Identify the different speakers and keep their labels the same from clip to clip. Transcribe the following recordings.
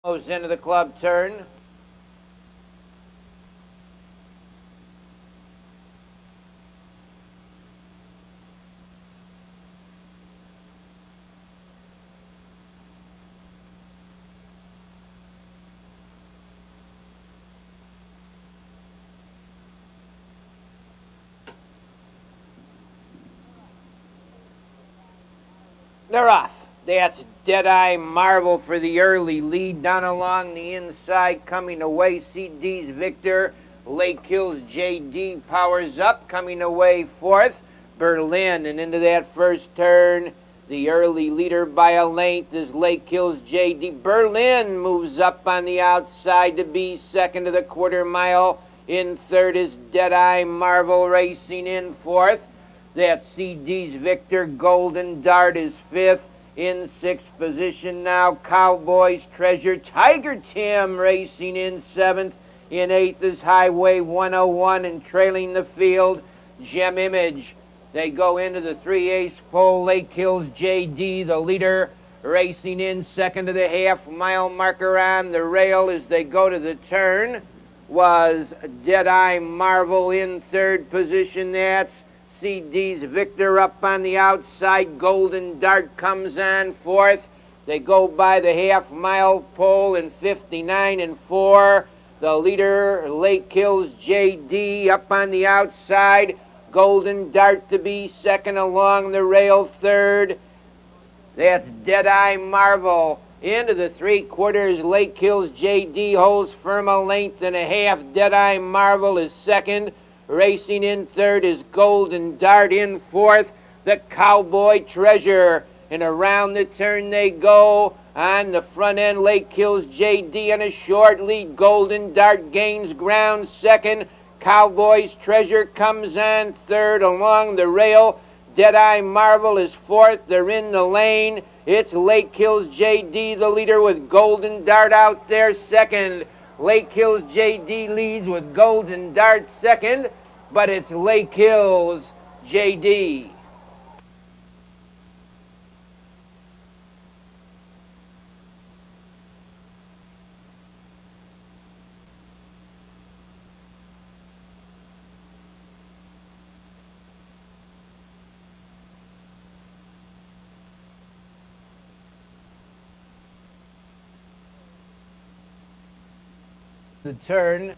Speaker 1: Goes into the club turn. They're off. That's Deadeye Marvel for the early lead. Down along the inside, coming away, CD's Victor. Lake Hills JD powers up, coming away fourth. Berlin, and into that first turn, the early leader by a length is Lake Hills JD. Berlin moves up on the outside to be second to the quarter mile. In third is Deadeye Marvel racing in fourth. That's CD's Victor. Golden Dart is fifth. In sixth position now, Cowboys Treasure. Tiger Tim racing in seventh. In eighth is Highway 101, and trailing the field, Gem Image. They go into the 3/8 pole. Lake Hills JD, the leader, racing in second to the half-mile marker on the rail as they go to the turn, was Deadeye Marvel in third position. That's CD's Victor up on the outside. Golden Dart comes on fourth. They go by the half-mile pole in 59-4. The leader, Lake Hills JD, up on the outside. Golden Dart to be second along the rail, third. That's Deadeye Marvel. Into the three-quarters, Lake Hills JD holds firm a length and a half. Deadeye Marvel is second. Racing in third is Golden Dart. In fourth, the Cowboy Treasure. And around the turn they go. On the front end, Lake Hills JD on a short lead. Golden Dart gains ground second. Cowboy's Treasure comes on third along the rail. Deadeye Marvel is fourth. They're in the lane. It's Lake Hills JD, the leader, with Golden Dart out there second. Lake Hills JD leads with Golden Dart second, but it's Lake Hills JD. The turn.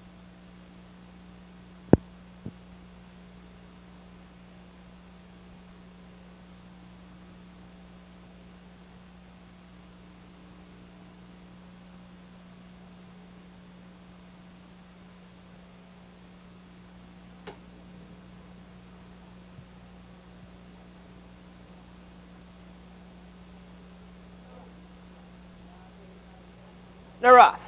Speaker 1: They're off.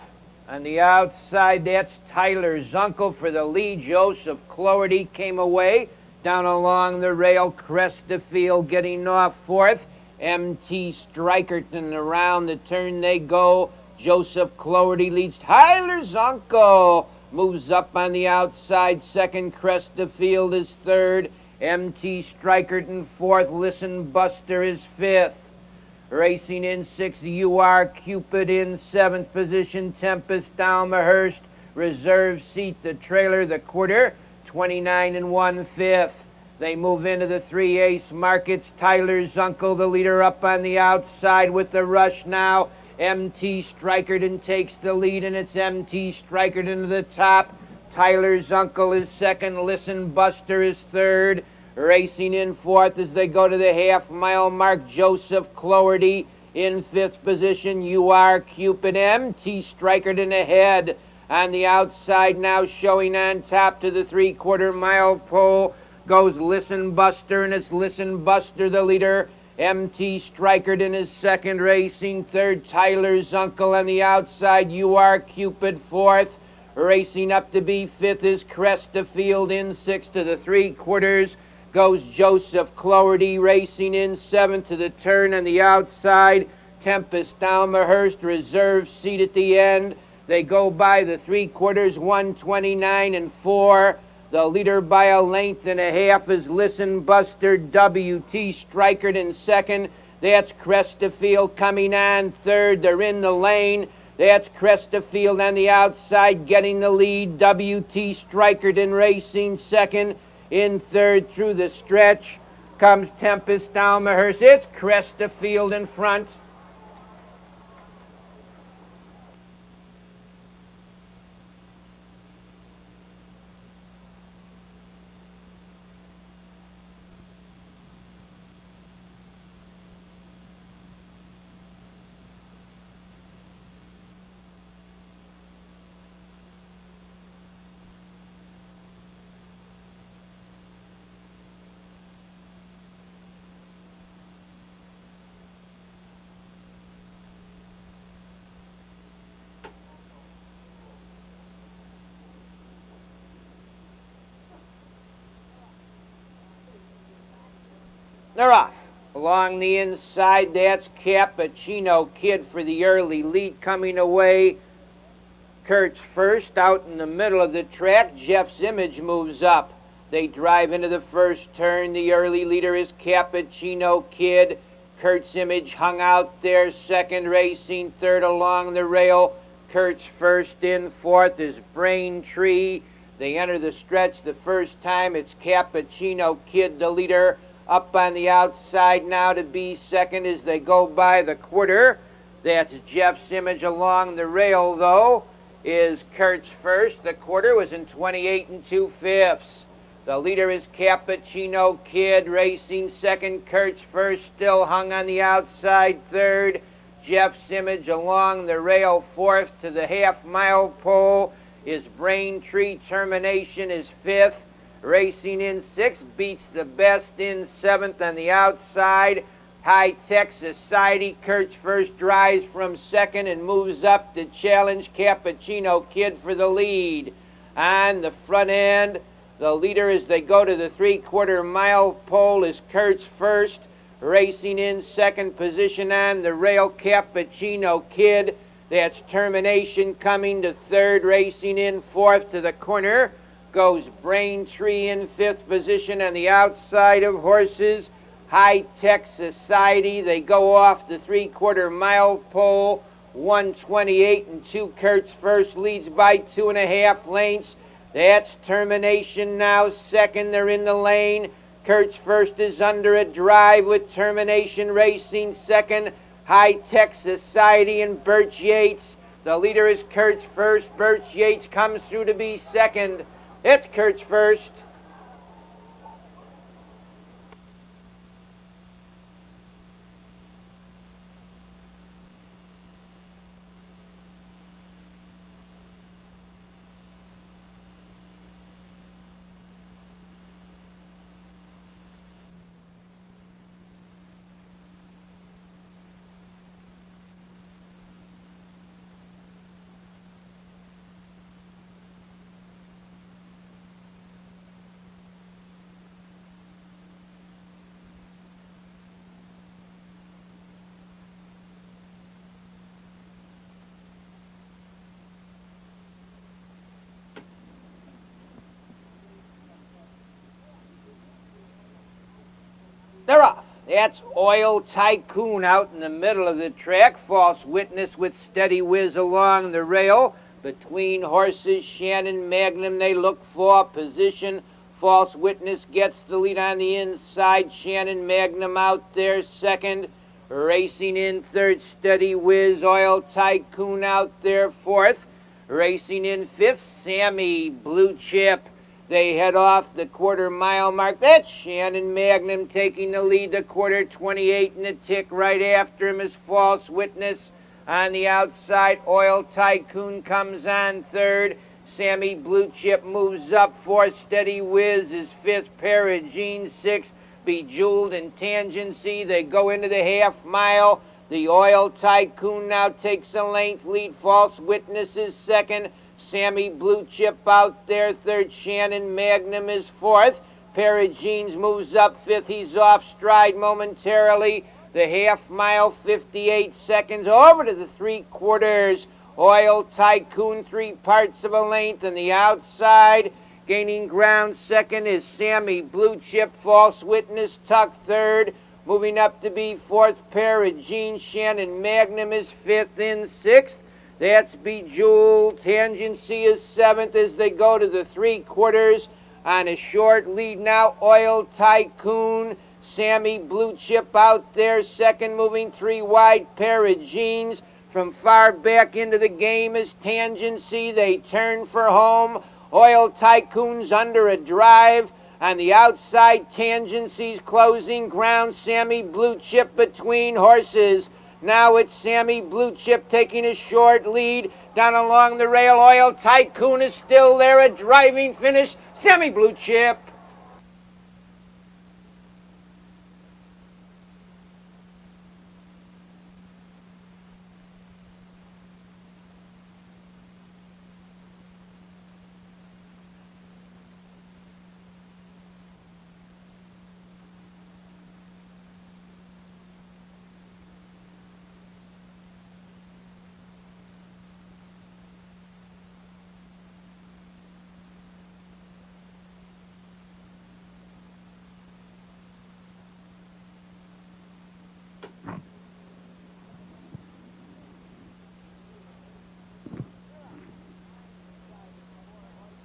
Speaker 1: On the outside, that's Tyler Zunkel for the lead. Joseph Cloherty came away. Down along the rail, Crestfield getting off fourth. MT Strikerton around the turn they go. Joseph Cloherty leads. Tyler Zunkel moves up on the outside. Second, Crestfield is third. MT Strikerton fourth. Listen Buster is fifth. Racing in sixth, UR Cupid in seventh position. Tempest Dalmahurst, reserve seat, the trailer, the quarter, 29 1/5. They move into the 3/8 markets. Tyler Zunkel, the leader, up on the outside with the rush now. MT Strikerton takes the lead, and it's MT Strikerton to the top. Tyler Zunkel is second. Listen Buster is third. Racing in fourth as they go to the half-mile mark, Joseph Cloherty in fifth position. UR Cupid, MT Strikerton ahead. On the outside now, showing on top to the three-quarter mile pole goes Listen Buster, and it's Listen Buster the leader. MT Strikerton is second, racing third. Tyler Zunkel on the outside. UR Cupid fourth. Racing up to be fifth is Crestfield. In sixth to the three-quarters goes Joseph Cloherty, racing in seventh to the turn on the outside. Tempest Dalmahurst, reserve seat at the end. They go by the three-quarters, 129-4. The leader by a length and a half is Listen Buster. WT Strikerton second. That's Crestfield coming on third. They're in the lane. That's Crestafield on the outside getting the lead. WT Strikerton racing second. In third through the stretch comes Tempest Almahurst. It's Crestafield in front. They're off. Along the inside, that's Cappuccino Kid for the early lead coming away. Kurt's first out in the middle of the track. Jeff's Image moves up. They drive into the first turn. The early leader is Cappuccino Kid. Kurt's Image hung out there, second racing, third along the rail. Kurt's first in, fourth is Braintree. They enter the stretch the first time. It's Cappuccino Kid, the leader. Up on the outside now to be second as they go by the quarter. That's Jeff's Image along the rail, though, is Kurt's first. The quarter was in 28 2/5. The leader is Cappuccino Kid racing second. Kurt's first still hung on the outside third. Jeff's Image along the rail fourth. To the half-mile pole is Braintree. Termination is fifth. Racing in sixth, beats the best in seventh on the outside. High Tech Society, Kurt's first, drives from second and moves up to challenge Cappuccino Kid for the lead. On the front end, the leader as they go to the three-quarter mile pole is Kurt's first. Racing in second position on the rail, Cappuccino Kid. That's Termination coming to third. Racing in fourth to the corner goes Braintree in fifth position on the outside of horses. High Tech Society, they go off the three-quarter mile pole. 128 2. Kurt's first, leads by 2.5 lengths. That's Termination now second. They're in the lane. Kurt's first is under a drive with Termination racing second. High Tech Society and Birch Yates. The leader is Kurt's first. Birch Yates comes through to be second. It's Kurt's first. They're off. That's Oil Tycoon out in the middle of the track. False Witness with Steady Whiz along the rail. Between horses, Shannon Magnum, they look for position. False Witness gets the lead on the inside. Shannon Magnum out there second. Racing in third, Steady Whiz. Oil Tycoon out there fourth. Racing in fifth, Sammy Blue Chip. They head off the quarter mile mark. That's Shannon Magnum taking the lead. The quarter, 28 and a tick. Right after him is False Witness. On the outside, Oil Tycoon comes on third. Sammy Blue Chip moves up fourth. Steady Whiz is fifth. Paragene sixth. Bejeweled and Tangency. They go into the half mile. The Oil Tycoon now takes a length lead. False Witness is second. Sammy Blue Chip out there third. Shannon Magnum is fourth. Paragenes moves up fifth. He's off stride momentarily. The half mile, 58 seconds. Over to the three quarters. Oil Tycoon, 3/4 of a length. On the outside, gaining ground second is Sammy Blue Chip. False Witness tucked third. Moving up to be fourth, Paragene. Shannon Magnum is fifth. In sixth, That's Bejeweled. Tangency is 7th as they go to the 3/4. On a short lead now, Oil Tycoon. Sammy Blue Chip out there, second, moving 3 wide. Pair of Jeans. From far back into the game is Tangency. They turn for home. Oil Tycoon's under a drive. On the outside, Tangency's closing ground. Sammy Blue Chip between horses. Now it's Sammy Blue Chip taking a short lead. Down along the rail, Oil Tycoon is still there. A driving finish. Sammy Blue Chip.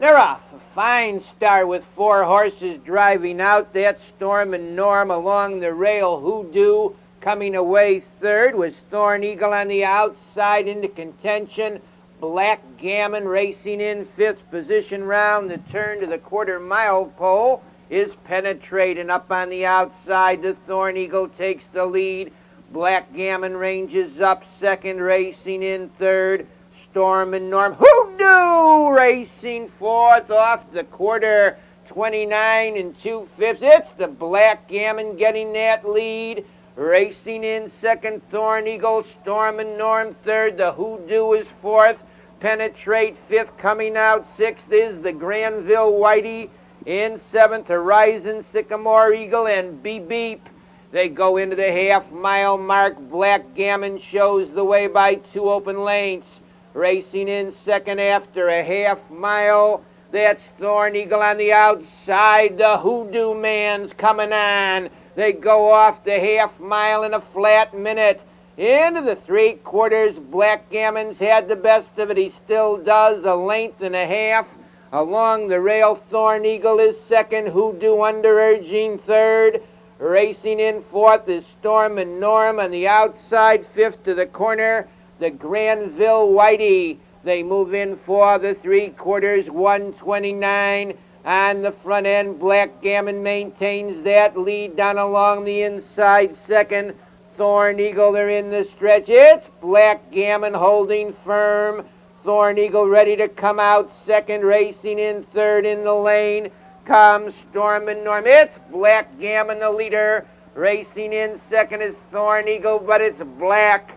Speaker 1: They're off. A fine start with 4 horses driving out. That's Storm and Norm along the rail. Hoodoo coming away third with Thorn Eagle on the outside into contention. Black Gammon racing in 5th position round the turn to the 1/4 mile pole is Penetrating up on the outside. The Thorn Eagle takes the lead. Black Gammon ranges up 2nd, racing in 3rd. Storm and Norm. Hoodoo racing 4th off the 1/4, 29 2/5. It's the Black Gammon getting that lead. Racing in 2nd, Thorn Eagle. Storm and Norm 3rd. The Hoodoo is 4th. Penetrate 5th. Coming out 6th is the Granville Whitey. In 7th, Horizon, Sycamore Eagle, and Beep Beep. They go into the half-mile mark. Black Gammon shows the way by 2 open lengths. Racing in 2nd after a half-mile. That's Thorn Eagle on the outside. The Hoodoo Man's coming on. They go off the half-mile in a flat minute. Into the 3/4. Black Gammon's had the best of it. He still does. A length and a half. Along the rail, Thorn Eagle is 2nd. Hoodoo under urging 3rd. Racing in 4th is Storm and Norm on the outside. 5th to the corner, the Granville Whitey. They move in for the 3/4, 129. On the front end, Black Gammon maintains that lead down along the inside. 2nd, Thorn Eagle, they're in the stretch. It's Black Gammon holding firm. Thorn Eagle ready to come out 2nd, racing in 3rd in the lane. Comes Storm and Norm. It's Black Gammon, the leader. Racing in 2nd is Thorn Eagle, but it's Black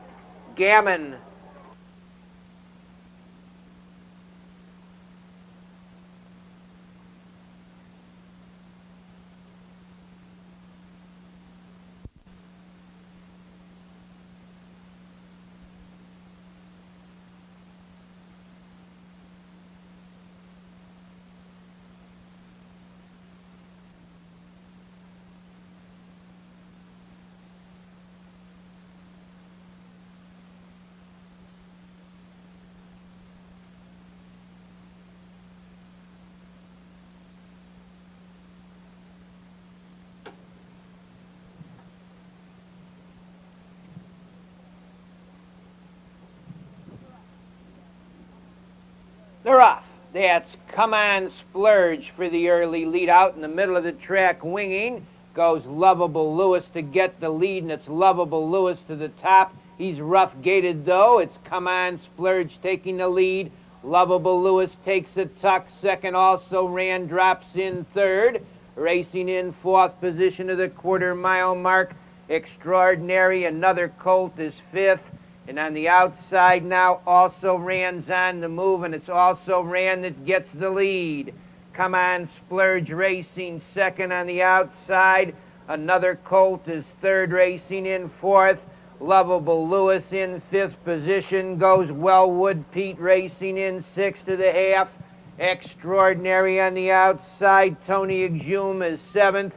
Speaker 1: Gammon. They're off. That's Come On Splurge for the early lead. Out in the middle of the track, winging, goes Lovable Lewis to get the lead, and it's Lovable Lewis to the top. He's rough-gated, though. It's Come On Splurge taking the lead. Lovable Lewis takes a tuck. 2nd also ran, drops in 3rd. Racing in 4th position to the 1/4 mile mark. Extraordinary, another colt, is 5th. And on the outside now, Also Ran's on the move, and it's Also Ran that gets the lead. Come On Splurge racing 2nd on the outside. Another colt is 3rd, racing in 4th. Lovable Lewis in 5th position. Goes Wellwood Pete racing in 6th to the half. Extraordinary on the outside. Tony Exhume is 7th.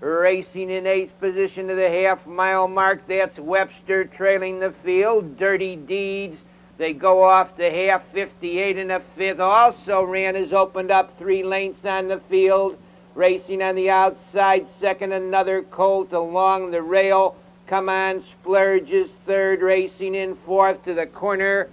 Speaker 1: Racing in 8th position to the half-mile mark. That's Webster trailing the field. Dirty Deeds. They go off the half, 58 and a fifth. Also ran, has opened up 3 lengths on the field. Racing on the outside, second, another colt along the rail. Come on, Splurge is third, racing in fourth to the corner.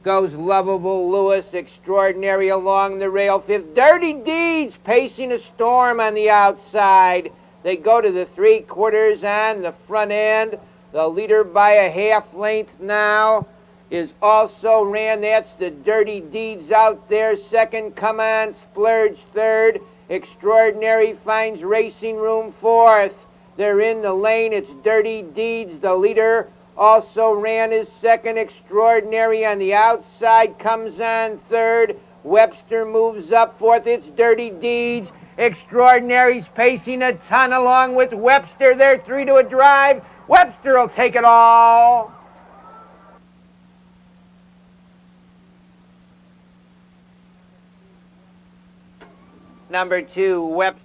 Speaker 1: Goes Lovable Lewis, Extraordinary along the rail, fifth. Dirty Deeds pacing a storm on the outside. They go to the 3/4 on the front end. The leader by a half length now is also ran. That's the Dirty Deeds out there. Second, Come On, Splurge third. Extraordinary finds racing room fourth. They're in the lane. It's Dirty Deeds, the leader. Also ran his second. Extraordinary on the outside, comes on third. Webster moves up fourth. It's Dirty Deeds. Extraordinary's pacing a ton along with Webster. They're 3 to a drive. Webster will take it all. Number 2, Webster.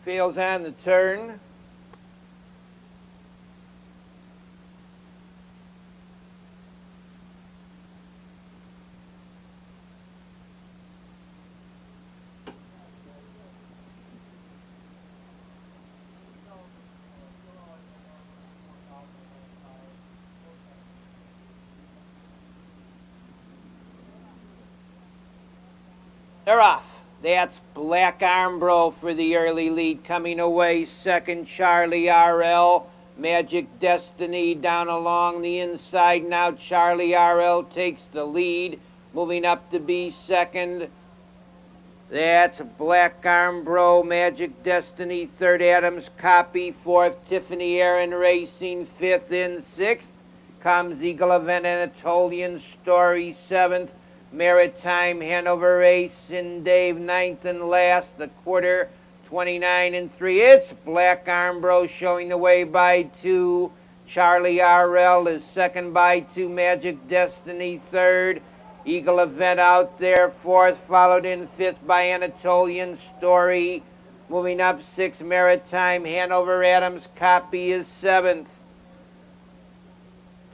Speaker 1: Feels on the turn. They're off. That's Black Armbro for the early lead. Coming away second, Charlie RL. Magic Destiny down along the inside. Now Charlie RL takes the lead. Moving up to be second. That's Black Armbro, Magic Destiny, third, Adams Copy, fourth, Tiffany Aaron Racing, fifth. In sixth comes Eagle Event Anatolian Story, seventh. Maritime Hanover Ace in Dave, ninth and last, the quarter, 29 and 3. It's Black Armbro showing the way by 2. Charlie RL is second by 2. Magic Destiny third. Eagle Event out there fourth, followed in fifth by Anatolian Story. Moving up 6, Maritime Hanover Adams Copy is seventh.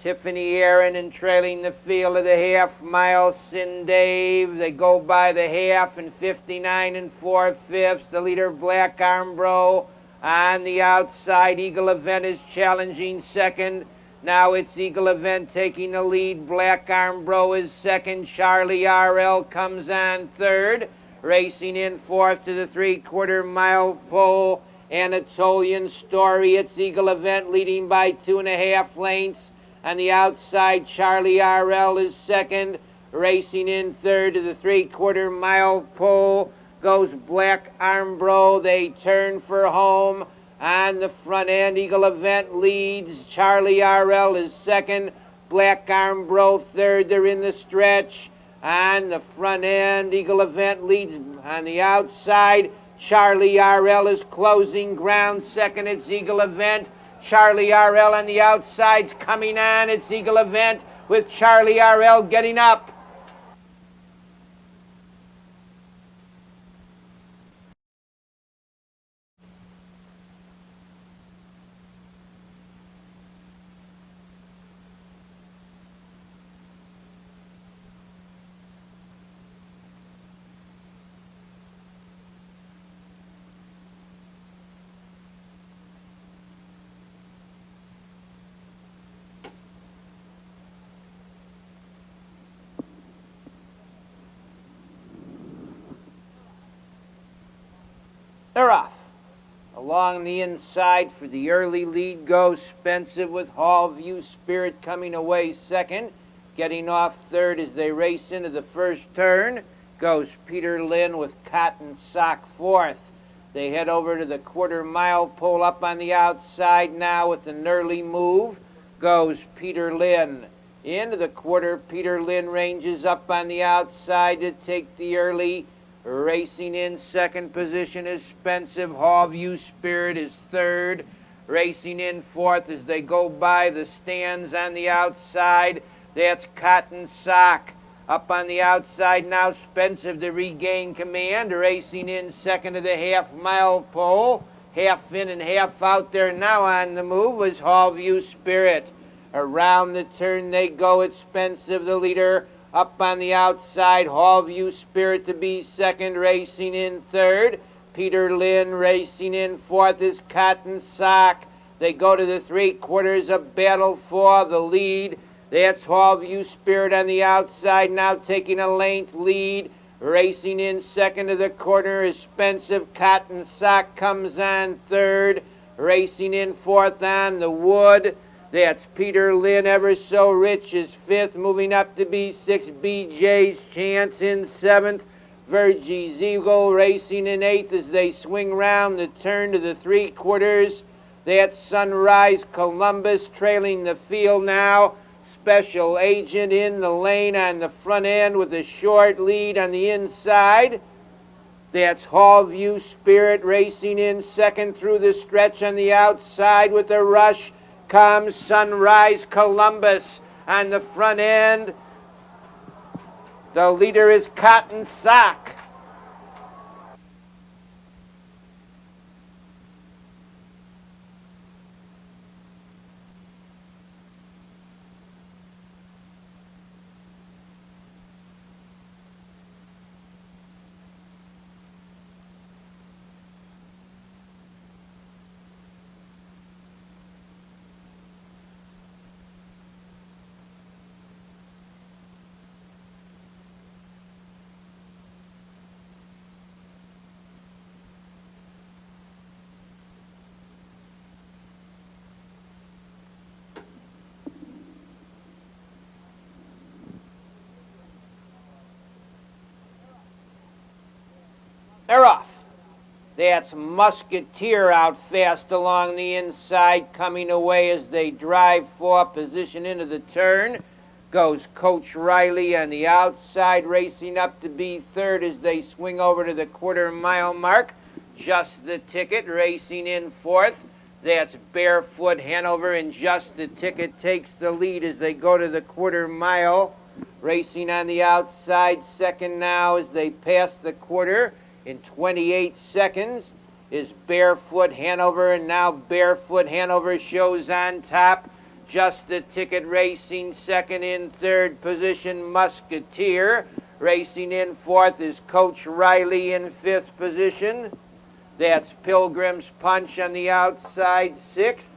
Speaker 1: Tiffany Aaron and trailing the field of the half mile, Sin Dave. They go by the half and 59 and 4/5. The leader, Black Armbro, on the outside. Eagle Event is challenging second. Now it's Eagle Event taking the lead. Black Armbro is second. Charlie RL comes on third. Racing in fourth to the 3/4 mile pole, Anatolian Story. It's Eagle Event leading by 2.5 lengths. On the outside, Charlie RL is second. Racing in third to the 3/4 mile pole goes Black Armbro. They turn for home. On the front end, Eagle Event leads. Charlie RL is second. Black Armbro third. They're in the stretch. On the front end, Eagle Event leads. On the outside, Charlie RL is closing ground. Second, it's Eagle Event. Charlie RL on the outside's coming on. It's Eagle Event with Charlie RL getting up. They're off. Along the inside for the early lead goes Spencer with Hall View Spirit coming away second. Getting off third as they race into the first turn goes Peter Lynn with Cotton Sock fourth. They head over to the 1/4 mile pole. Up on the outside now with an early move goes Peter Lynn. Into the quarter, Peter Lynn ranges up on the outside to take the early. Racing in second position is Spencer. Hall View Spirit is third. Racing in fourth as they go by the stands on the outside. That's Cotton Sock. Up on the outside now, Spencer to regain command, racing in second of the half-mile pole. Half in and half out there now on the move was Hallview Spirit. Around the turn they go, it's Spencer the leader. Up on the outside, Hallview Spirit to be second, racing in third. Peter Lynn racing in fourth is Cotton Sock. They go to the 3/4, a battle for the lead. That's Hallview Spirit on the outside, now taking a length lead. Racing in second of the corner is Spencer. Cotton Sock comes on third. Racing in fourth on the wood. That's Peter Lynn. Ever So Rich is fifth. Moving up to be sixth, BJ's Chance in seventh. Virgie's Eagle racing in eighth as they swing round the turn to the 3/4. That's Sunrise Columbus trailing the field now. Special Agent in the lane on the front end with a short lead on the inside. That's Hallview Spirit racing in second through the stretch on the outside with a rush. Comes Sunrise Columbus on the front end. The leader is Cotton Sock. They're off. That's Musketeer out fast along the inside, coming away as they drive for position into the turn. Goes Coach Riley on the outside, racing up to be third as they swing over to the 1/4-mile mark. Just the Ticket racing in fourth. That's Barefoot Hanover, and Just the Ticket takes the lead as they go to the 1/4-mile. Racing on the outside, second now as they pass the 1/4. In 28 seconds is Barefoot Hanover, and now Barefoot Hanover shows on top. Just the Ticket racing second. In third position, Musketeer. Racing in fourth is Coach Riley in fifth position. That's Pilgrim's Punch on the outside, sixth.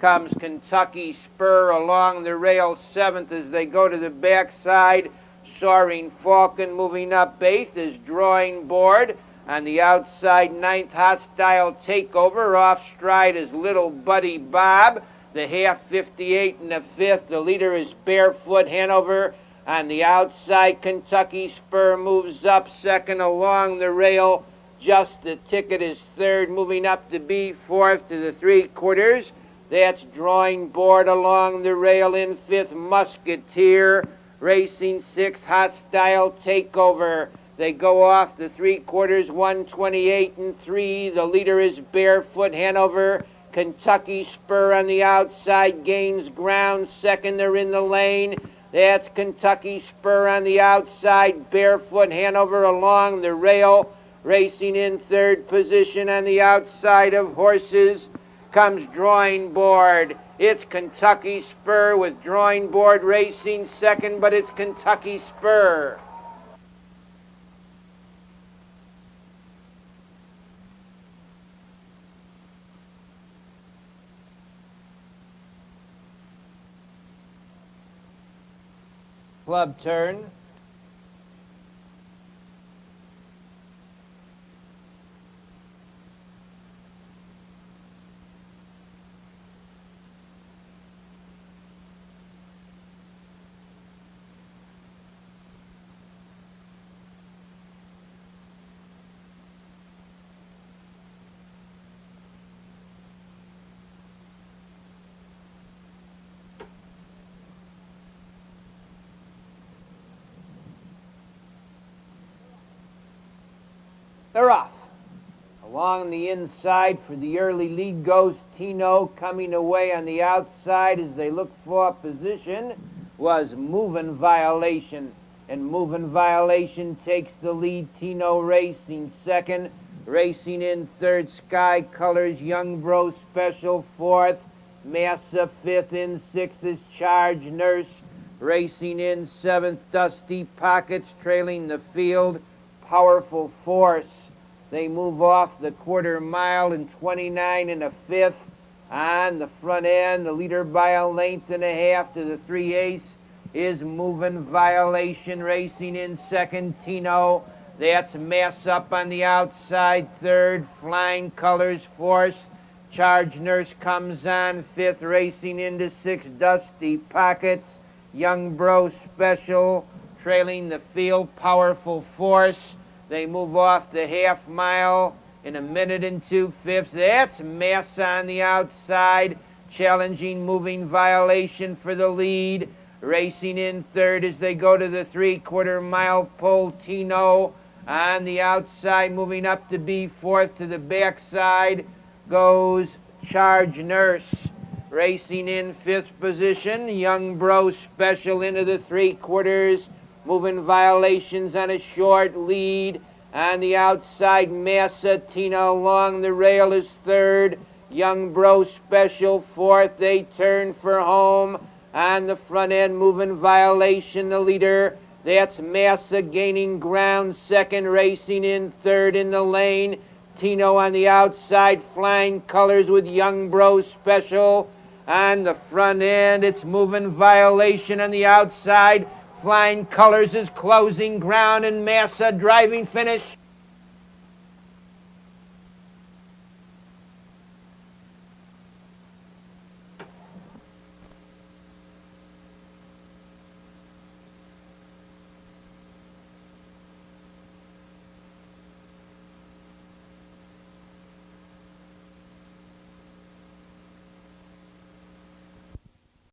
Speaker 1: Comes Kentucky Spur along the rail, seventh as they go to the backside. Soaring Falcon moving up eighth is Drawing Board. On the outside, ninth, Hostile Takeover. Off stride is Little Buddy Bob. The half 58 in the fifth. The leader is Barefoot Hanover. On the outside, Kentucky Spur moves up second along the rail. Just the Ticket is third, moving up to be fourth to the 3/4. That's Drawing Board along the rail in fifth. Musketeer racing sixth. Hostile Takeover. They go off the 3/4, 128 and 3. The leader is Barefoot Hanover. Kentucky Spur on the outside gains ground. Second, they're in the lane. That's Kentucky Spur on the outside. Barefoot Hanover along the rail. Racing in third position on the outside of horses comes Drawing Board. It's Kentucky Spur with Drawing Board racing second, but it's Kentucky Spur. Club turn. They're off. Along the inside for the early lead goes Tino. Coming away on the outside as they look for position was Moving Violation. and Moving Violation takes the lead. Tino Racing second. Racing in third, Sky Colors, Young Bro Special fourth. Massa fifth. In sixth is Charge Nurse. Racing in seventh, Dusty Pockets trailing the field. Powerful Force. They move off the quarter mile in 29 1/5. On the front end, the leader by a length and a half to the 3/8 is Moving Violation. Racing in second, Tino. That's Mass Up on the outside. Third, Flying Colors fourth. Charge Nurse comes on fifth. Racing into sixth, Dusty Pockets. Young Bro Special trailing the field. Powerful Force. They move off the half mile in 1 2/5. That's Massa on the outside, challenging Moving Violation for the lead. Racing in third as they go to the 3/4 mile pole. Tino on the outside, moving up to be fourth. To the backside goes Charge Nurse. Racing in fifth position, Young Bro Special into the 3/4. Moving Violations on a short lead. On the outside, Massa. Tino along the rail is third. Young Bro Special fourth. They turn for home. On the front end, Moving Violation, the leader. That's Massa gaining ground second. Racing in third in the lane. Tino on the outside, Flying Colors with Young Bro Special. On the front end, it's Moving Violation on the outside. Flying Colors is closing ground, and Massa driving finish.